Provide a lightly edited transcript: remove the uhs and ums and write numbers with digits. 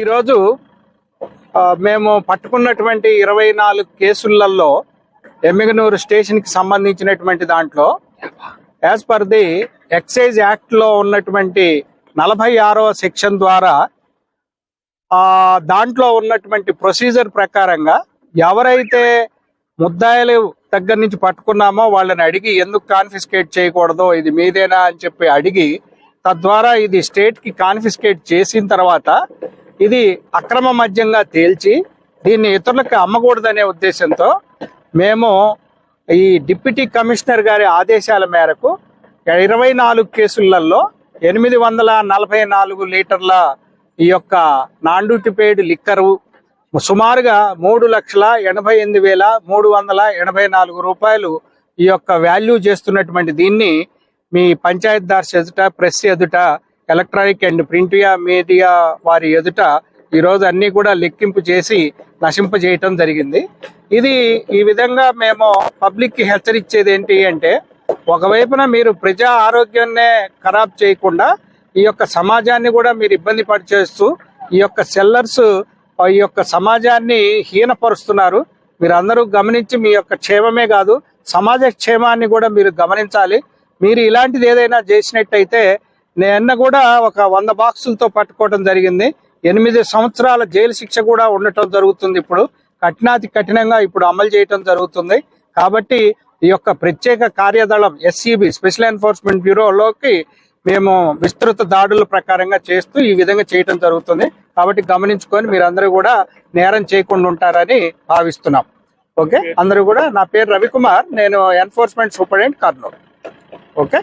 ఈరోజు మేము పట్టుకున్నటువంటి 24 కేసులలో ఎమ్మిగనూరు స్టేషన్కి సంబంధించినటువంటి దాంట్లో యాజ్ పర్ ది ఎక్సైజ్ యాక్ట్లో ఉన్నటువంటి 46వ సెక్షన్ ద్వారా దాంట్లో ఉన్నటువంటి ప్రొసీజర్ ప్రకారంగా ఎవరైతే ముద్దాయిలు దగ్గర నుంచి పట్టుకున్నామో వాళ్ళని అడిగి ఎందుకు కాన్ఫిస్కేట్ చేయకూడదో ఇది మీదేనా అని చెప్పి అడిగి తద్వారా ఇది స్టేట్కి కాన్ఫిస్కేట్ చేసిన తర్వాత ఇది అక్రమ మద్యంగా తేల్చి దీన్ని ఇతరులకు అమ్మకూడదనే ఉద్దేశంతో మేము ఈ డిప్యూటీ కమిషనర్ గారి ఆదేశాల మేరకు 24 కేసులలో 844 లీటర్ల ఈ యొక్క నాన్ డ్యూటీ పెయిడ్ లిక్కరు సుమారుగా 3,88,384 రూపాయలు ఈ యొక్క వాల్యూ చేస్తున్నటువంటి దీన్ని మీ పంచాయత్ దార్స్ ఎదుట, ప్రెస్ ఎదుట, ఎలక్ట్రానిక్ అండ్ ప్రింట్ మీడియా వారి ఎదుట ఈరోజు అన్ని కూడా లెక్కింపు చేసి నశింపజేయటం జరిగింది. ఇది ఈ విధంగా మేము పబ్లిక్ కి హెచ్చరించేది ఏంటి అంటే, ఒకవైపున మీరు ప్రజా ఆరోగ్యాన్నే ఖరాబ్ చేయకుండా ఈ యొక్క సమాజాన్ని కూడా మీరు ఇబ్బంది పడిచేస్తూ ఈ యొక్క సెల్లర్స్ ఈ యొక్క సమాజాన్ని హీనపరుస్తున్నారు. మీరు అందరూ గమనించి మీ యొక్క క్షేమమే కాదు సమాజ క్షేమాన్ని కూడా మీరు గమనించాలి. మీరు ఇలాంటిది ఏదైనా చేసినట్టయితే నిన్న కూడా ఒక 100 బాక్సులతో పట్టుకోవడం జరిగింది. 8 సంవత్సరాల జైలు శిక్ష కూడా ఉండటం జరుగుతుంది. ఇప్పుడు కఠినాతి కఠినంగా ఇప్పుడు అమలు చేయటం జరుగుతుంది. కాబట్టి ఈ యొక్క ప్రత్యేక కార్యదళం ఎస్సీబీ స్పెషల్ ఎన్ఫోర్స్మెంట్ బ్యూరోలోకి మేము విస్తృత దాడుల ప్రకారంగా చేస్తూ ఈ విధంగా చేయటం జరుగుతుంది. కాబట్టి గమనించుకొని మీరందరూ కూడా నేరం చేయకుండా ఉంటారని భావిస్తున్నాం. ఓకే, అందరూ కూడా. నా పేరు రవికుమార్, నేను ఎన్ఫోర్స్మెంట్ సూపరింటెండెంట్ కర్నూలు. ఓకే.